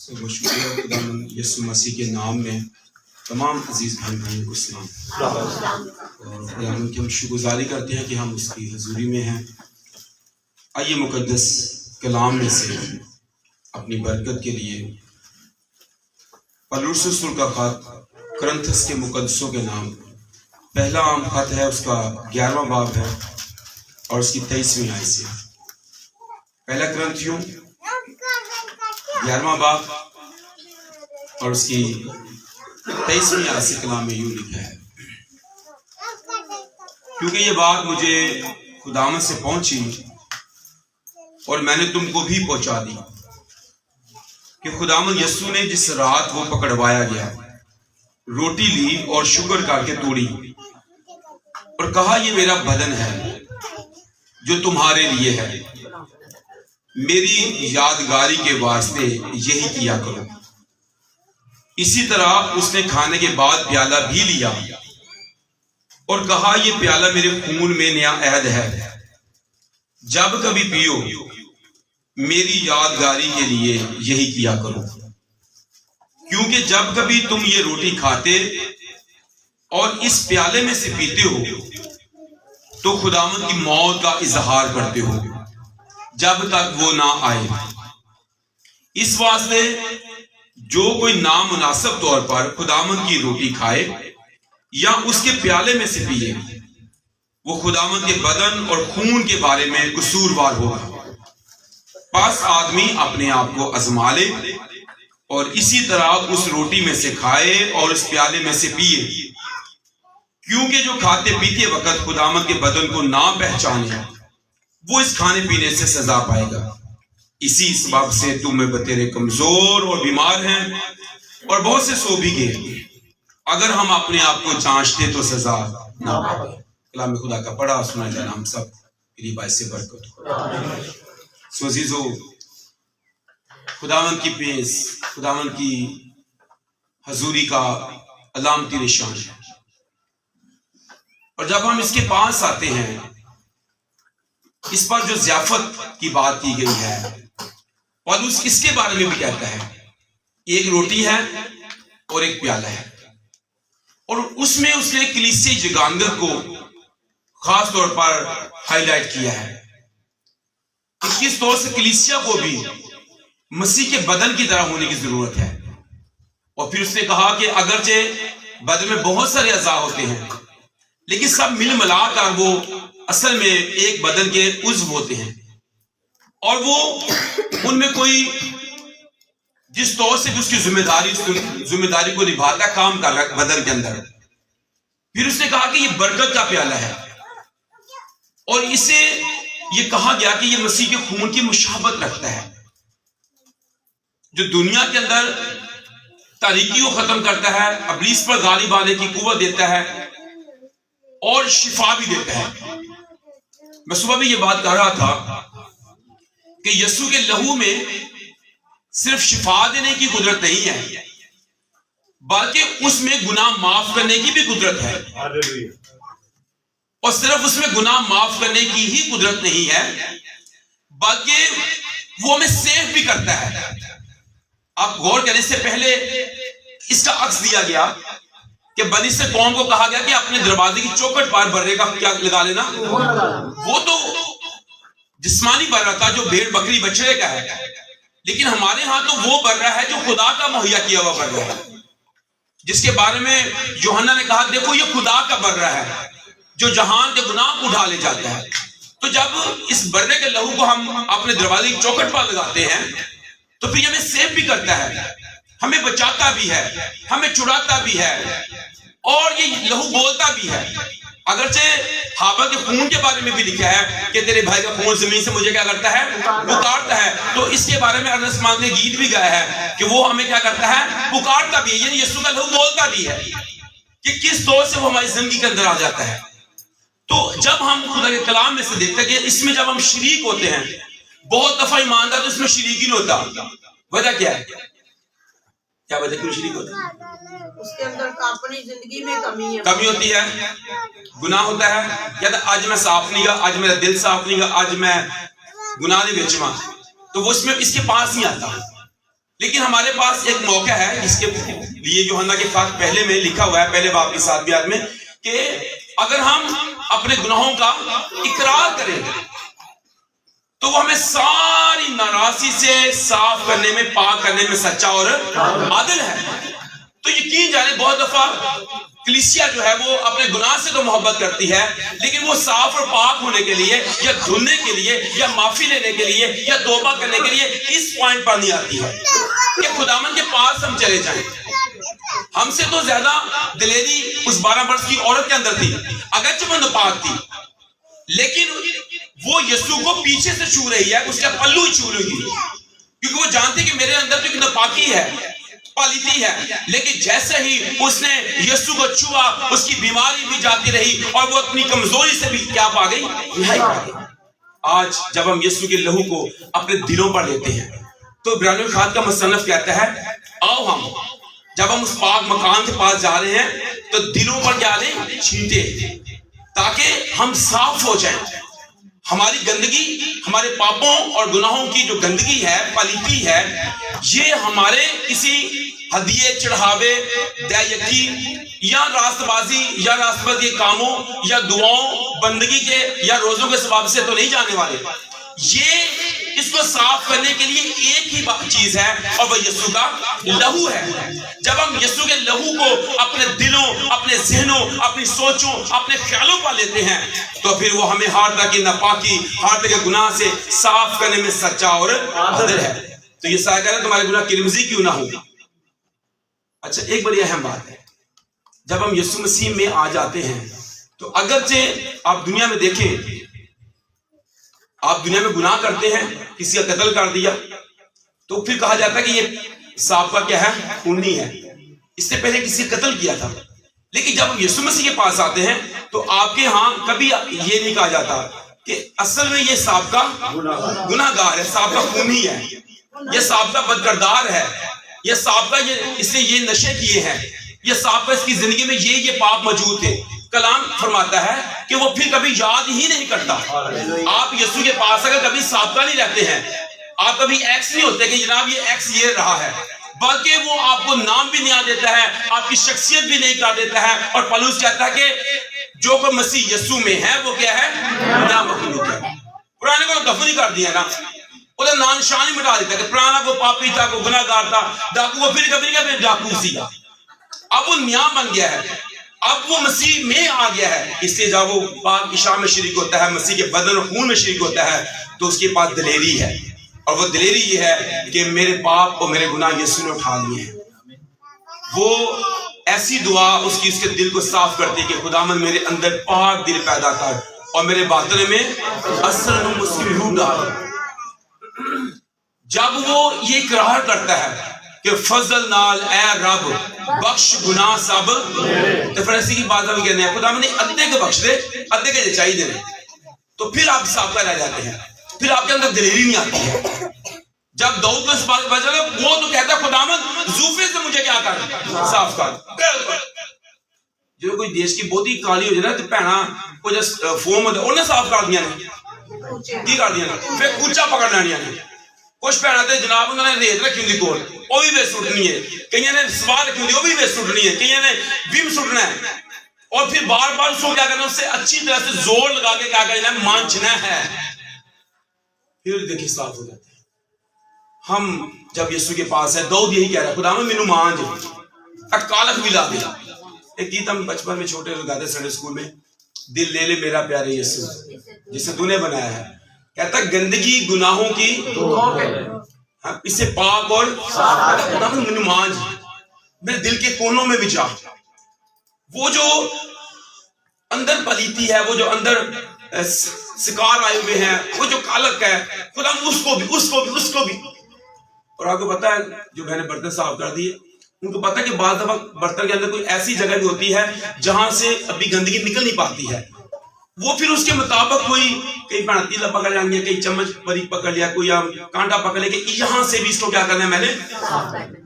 بہت شکریہ خدا یسوع مسیح کے نام میں تمام عزیز بھائیوں کو سلام۔ اور خداوند کی ہم شکر گزاری کرتے ہیں کہ ہم اس کی حضوری میں ہیں۔ آئیے مقدس کلام میں سے اپنی برکت کے لیے پولس رسول کا خط کرنتھس کے مقدسوں کے نام، پہلا عام خط ہے، اس کا 11واں باب ہے اور اس کی 23ویں آیت سے۔ پہلا کرنتھیوں 11واں باب اور اس کی 23ویں آیت سے کلام میں یوں لکھا ہے، کیونکہ یہ بات مجھے خداوند سے پہنچی اور میں نے تم کو بھی پہنچا دی کہ خداوند یسوع نے جس رات وہ پکڑوایا گیا روٹی لی اور شکر کر کے توڑی اور کہا، یہ میرا بدن ہے جو تمہارے لیے ہے، میری یادگاری کے واسطے یہی کیا کرو۔ اسی طرح اس نے کھانے کے بعد پیالہ بھی لیا اور کہا، یہ پیالہ میرے خون میں نیا عہد ہے، جب کبھی پیو میری یادگاری کے لیے یہی کیا کرو۔ کیونکہ جب کبھی تم یہ روٹی کھاتے اور اس پیالے میں سے پیتے ہو تو خداوند کی موت کا اظہار کرتے ہو جب تک وہ نہ آئے۔ اس واسطے جو کوئی نامناسب طور پر خداوند کی روٹی کھائے یا اس کے پیالے میں سے پیے، وہ خداوند کے بدن اور خون کے بارے میں قصوروار ہوگا۔ پس آدمی اپنے آپ کو آزما لے اور اسی طرح اس روٹی میں سے کھائے اور اس پیالے میں سے پیے، کیونکہ جو کھاتے پیتے وقت خداوند کے بدن کو نہ پہچانے وہ اس کھانے پینے سے سزا پائے گا۔ اسی سبب سے تم میں بتیرے کمزور اور بیمار ہیں اور بہت سے سو بھی گئے۔ اگر ہم اپنے آپ کو جانچتے تو سزا نہ پائے۔ کلام خدا کا پڑھا سنا جانا ہم سب میری باعث برکت ہو۔ سو عزیزو، خداوند کی پیش، خداوند کی حضوری کا علامتی نشان ہے، اور جب ہم اس کے پاس آتے ہیں، اس پر جو ضیافت کی بات کی گئی ہے، پولس اس کے بارے میں بھی کہتا ہے، ایک روٹی ہے اور ایک پیالہ ہے، اور اس میں اس نے کلیسیائی جگانگت کو خاص طور پر ہائی لائٹ کیا ہے کہ کس طور سے کلیسیا کو بھی مسیح کے بدن کی طرح ہونے کی ضرورت ہے۔ اور پھر اس نے کہا کہ اگرچہ بدن میں بہت سارے اعضاء ہوتے ہیں لیکن سب مل ملا کر وہ اصل میں ایک بدن کے عضو ہوتے ہیں، اور وہ ان میں کوئی جس طور سے اس کی ذمہ داری کو نبھاتا کام کر رہا ہے بدن کے اندر۔ پھر اس نے کہا کہ یہ برکت کا پیالہ ہے، اور اسے یہ کہا گیا کہ یہ مسیح کے خون کی مشابہت رکھتا ہے، جو دنیا کے اندر تاریکی کو ختم کرتا ہے، ابلیس پر غالب آنے کی قوت دیتا ہے اور شفا بھی دیتا ہے۔ میں صبح بھی یہ بات کہہ رہا تھا کہ یسوع کے لہو میں صرف شفا دینے کی قدرت نہیں ہے، بلکہ اس میں گناہ معاف کرنے کی بھی قدرت ہے، اور صرف اس میں گناہ معاف کرنے کی ہی قدرت نہیں ہے بلکہ وہ ہمیں سیف بھی کرتا ہے۔ آپ غور کریں، اس سے پہلے اس کا عکس دیا گیا کہ بنی سے قوم کو کہا گیا کہ اپنے دروازے کی چوکھٹ پر برے کا کیا لگا لینا، وہ تو جسمانی برا تھا جو بھیڑ بکری بچڑے کا ہے، لیکن ہمارے ہاں تو وہ برا ہے جو خدا کا مہیا کیا ہوا برا ہے، جس کے بارے میں یوحنا نے کہا، دیکھو یہ خدا کا برا ہے جو جہان کے گناہ کو اٹھا لے جاتا ہے۔ تو جب اس برے کے لہو کو ہم اپنے دروازے کی چوکھٹ پر لگاتے ہیں تو پھر یہ ہمیں سیف بھی کرتا ہے، ہمیں بچاتا بھی ہے، ہمیں چھڑاتا بھی ہے، اور یہ لہو بولتا بھی ہے۔ اگرچہ ہابیل کے خون کے بارے میں بھی لکھا ہے کہ تیرے بھائی کا خون زمین سے مجھے کیا کرتا ہے، پکارتا ہے، تو اس کے بارے میں ارنس مان نے گیت بھی گایا ہے کہ وہ ہمیں کیا کرتا ہے، پکارتا بھی ہے، یعنی یسوع کا لہو بولتا بھی ہے کہ کس طور سے وہ ہماری زندگی کے اندر آ جاتا ہے۔ تو جب ہم خدا کے کلام میں سے دیکھتے ہیں کہ اس میں جب ہم شریک ہوتے ہیں، بہت دفعہ ایماندار تو اس میں شریک ہی نہیں ہوتا۔ وجہ کیا ہے؟ کیا وجہ کیوں شریک ہوتا ہے؟ اس کے اندر اپنی زندگی میں کمی ہوتی ہے، گناہ ہوتا ہے، یا آج میں صاف نہیں گا، آج میرا دل صاف نہیں گا، آج میں گناہ دے وچ ہاں، تو وہ اس میں اس کے پاس نہیں آتا۔ لیکن ہمارے پاس ایک موقع ہے جس کے لیے یوحنا کے خط پہلے میں لکھا ہوا ہے، پہلے باب کی 7ویں آیت میں، کہ اگر ہم اپنے گناہوں کا اقرار کریں تو وہ ہمیں ساری ناراضی سے صاف کرنے میں، پاک کرنے میں سچا اور عادل ہے۔ تو یقین جانے بہت دفعہ کلیسیا جو ہے وہ اپنے گناہ سے تو محبت کرتی ہے، لیکن وہ صاف اور پاک ہونے کے لیے یا دھلنے کے لیے یا معافی لینے کے لیے یا توبہ کرنے کے لیے اس پوائنٹ پر نہیں آتی ہے کہ خداوند کے پاس ہم چلے جائیں۔ ہم سے تو زیادہ دلیری اس 12 برس کی عورت کے اندر تھی، اگرچہ وہ ناپاک تھی، لیکن وہ یسوع کو پیچھے سے چھو رہی ہے، اس کا پلو ہی چھو رہی ہے، کیونکہ وہ جانتی کہ میرے اندر تو ایک ناپاکی ہے، پالیتی ہے۔ لیکن جیسے ہی اس نے یسوع کو چھوا، اس کی بیماری بھی جاتی رہی اور وہ اپنی کمزوری سے بھی کیا پا گئی؟ رہائی پا گئی۔ آج جب ہم یسوع کے لہو کو اپنے دلوں پر لیتے ہیں تو عبرانیوں کے خط کا مصنف کہتا ہے، آؤ ہم جب ہم اس پاک مکان کے پاس جا رہے ہیں تو دلوں پر کیا لیں؟ چھینٹے، تاکہ ہم صاف ہو جائیں۔ ہماری گندگی، ہمارے پاپوں اور گناہوں کی جو گندگی ہے، پلیتی ہے، یہ ہمارے کسی ہدیے، چڑھاوے، دعیکی یا راست بازی یا راست بازی کاموں یا دعاؤں، بندگی کے یا روزوں کے ثواب سے تو نہیں جانے والے۔ یہ اس کو صاف کرنے کے لیے ایک ہی چیز ہے اور وہ یسوع کا لہو ہے۔ جب ہم یسوع کے لہو کو اپنے دلوں، اپنے ذہنوں، اپنی سوچوں، اپنے خیالوں پر لیتے ہیں تو پھر وہ ہمیں ہر طرح کی ناپاکی، ہر طرح کے گناہ سے صاف کرنے میں سچا اور عادل ہے۔ تو یہ سایہ کہہ رہا ہے تمہارے گناہ کرمزی کیوں نہ ہو۔ اچھا، ایک بڑی اہم بات ہے، جب ہم یسوع مسیح میں آ جاتے ہیں تو اگرچہ آپ دنیا میں دیکھیں، آپ دنیا میں گناہ کرتے ہیں، کسی کا قتل کر دیا تو پھر کہا جاتا ہے کہ یہ سابقہ کیا ہے؟ خونی ہے، اس سے پہلے کسی کا قتل کیا تھا۔ لیکن جب ہم یسوع مسیح کے پاس آتے ہیں تو آپ کے ہاں کبھی یہ نہیں کہا جاتا کہ اصل میں یہ سابقہ گناہ گار ہے، سابقہ خونی ہے، یہ سابقہ بدکردار ہے، یہ سابقہ اس نے یہ نشے کیے ہیں، یہ سابقہ اس کی زندگی میں یہ پاپ موجود تھے۔ کلام فرماتا ہے کہ وہ پھر کبھی یاد ہی نہیں کرتا۔ آپ یسوع کے پاس اگر کبھی سابقہ نہیں رہتے ہیں، آپ کبھی ایکس نہیں ہوتے کہ جناب یہ ایکس یہ رہا ہے، بلکہ وہ آپ کو نام بھی نہیں آ دیتا ہے، آپ کی شخصیت بھی نہیں کر دیتا ہے۔ اور پولس کہتا ہے کہ جو کوئی مسیح یسوع میں ہے وہ کیا ہے؟ نیا مخلوق ہے۔ پرانے کو دفن ہی کر دیا نا، وہ تو نام نشان ہی مٹا دیتا ہے کہ پرانا کو پاپی تھا، کو گناہ گار تھا، ڈاکو کو پھر کبھی نہیں، ڈاکو سی گا، اب وہ نیا بن گیا ہے، اب وہ مسیح میں آ گیا ہے۔ اس سے جب وہ پاک عشاء میں شریک ہوتا ہے، مسیح کے بدن اور خون میں شریک ہوتا ہے تو اس کے پاس دلیری ہے، اور وہ دلیری یہ ہے کہ میرے پاپ اور میرے گناہ یسوع نے اٹھا لیے ہیں۔ وہ ایسی دعا اس کے دل کو صاف کرتی ہے کہ خداوند میرے اندر پاک دل پیدا کر اور میرے باطن میں اصل مسلم روح ڈال۔ جب وہ یہ اقرار کرتا ہے کہ فضل نال اے رب بخش گناہ سب، تو پھر ایسی کی بات ہم کہنے ہیں خداوند نے ادھے کے بخش دے، ادھے کے چاہیے دینے، تو پھر آپ سابقہ رہ جاتے ہیں، پھر آپ کے اندر دلیری نہیں آتی ہے۔ جب داؤد کو اس بات پتا چلا، وہ تو کہتا ہے خداوند زوفے سے مجھے کیا کر، صاف کر۔ جو کوئی دیش کی بہت ہی کالی ہو جائے نا تو پہنا وہ جو فوم ہوتا ہے انہیں صاف کر دیا نے، کی کر دیا نے، پھر کوچا پکڑ لیا نے۔ کچھ پہنا تھے جناب انہوں نے ریت رکھی ہوئی کول، وہ بھی ویس سٹنی ہے، کئی نے سوار رکھی ہوئی وہ بھی ویس سٹنی ہے، کئی نے ویم سٹنا ہے، اور پھر بار بار اس کو کیا کرنا، اس سے اچھی طرح سے زور لگا کے کیا کرنا ہے، مانچنا ہے، پھر دیکھیں صاف ہو جاتے ہیں۔ ہم جب یسوع کے پاس ہے، داؤد یہی کہہ رہا ہے خداوند مینوں مانج، اکالک بھی لا دے۔ ایک گیت ہم بچپن میں چھوٹے گاتے سنڈے اسکول میں، دل لے لے میرا پیارے یسوع جسے تو نے بنایا ہے، کہتا گندگی گناہوں کی اسے پاک اور خداوند مینوں مانج، میرے دل کے کونوں میں بھی جا، وہ جو اندر پلیتی ہے، وہ جو اندر سکار آئے ہوئے ہیں، وہ جو کالک ہے، خداوند اس کو بھی۔ اور آپ کو پتا ہے جو میں نے برتن صاف کر دیے، ان کو پتا ہے کہ بعض دفعہ برتن کے اندر کوئی ایسی جگہ بھی ہوتی ہے جہاں سے ابھی گندگی نکل نہیں پاتی ہے، وہ پھر اس کے مطابق کوئی کئی تیلا پکڑ لیں گے، کئی چمچ بریک پکڑ لیا، کوئی کانٹا پکڑ لے کہ یہاں سے بھی اس کو کیا کرنا ہے، میں نے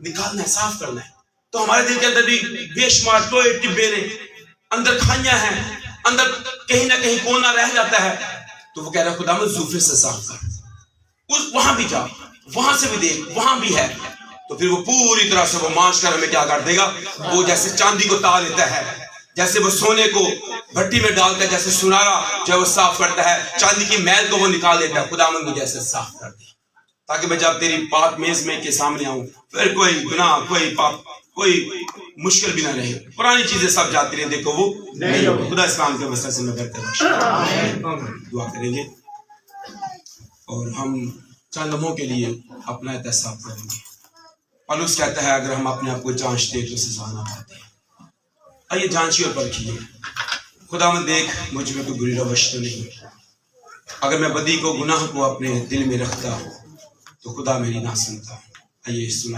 نکالنا ہے، صاف کرنا ہے۔ تو ہمارے دل کے اندر بھی بے شمار ٹوئے ٹبے نے، اندر کھائیاں ہیں، اندر کہیں نہ کہیں کونا رہ جاتا ہے، تو وہ کہہ رہا ہے خداوند زوفے سے صاف کر، وہاں بھی جا، وہاں سے بھی دیکھ، وہاں بھی ہے، تو پھر وہ پوری طرح سے وہ مانچ کر ہمیں کیا کر دے گا، وہ جیسے چاندی کو تا لیتا ہے، جیسے وہ سونے کو بھٹی میں ڈالتا ہے، جیسے سنارا جو ہے وہ صاف کرتا ہے، چاندی کی میل کو وہ نکال دیتا ہے، خداوند مجھے ایسے صاف کر دے تاکہ میں جب تیری پاک میز میں کے سامنے آؤں پھر کوئی گناہ، کوئی پاپ، کوئی مشکل بھی نہ رہے، پرانی چیزیں سب جاتی رہیں، دیکھو وہ نہیں ہوگی۔ خدا اسلام کے وسیلے سے میں بہتر دعا کریں گے اور ہم چند لمحوں کے لیے اپنا احتساب کریں گے۔ پالوس کہتا ہے اگر ہم اپنے آپ کو جانچتے تو سزا نہ پاتے۔ آئیے جانچیے اور پرکھیے، خداوند دیکھ مجھ میں کوئی بری روش تو نہیں، اگر میں بدی کو، گناہ کو اپنے دل میں رکھتا تو خدا میری نہ سنتا۔ آئیے سنائیں۔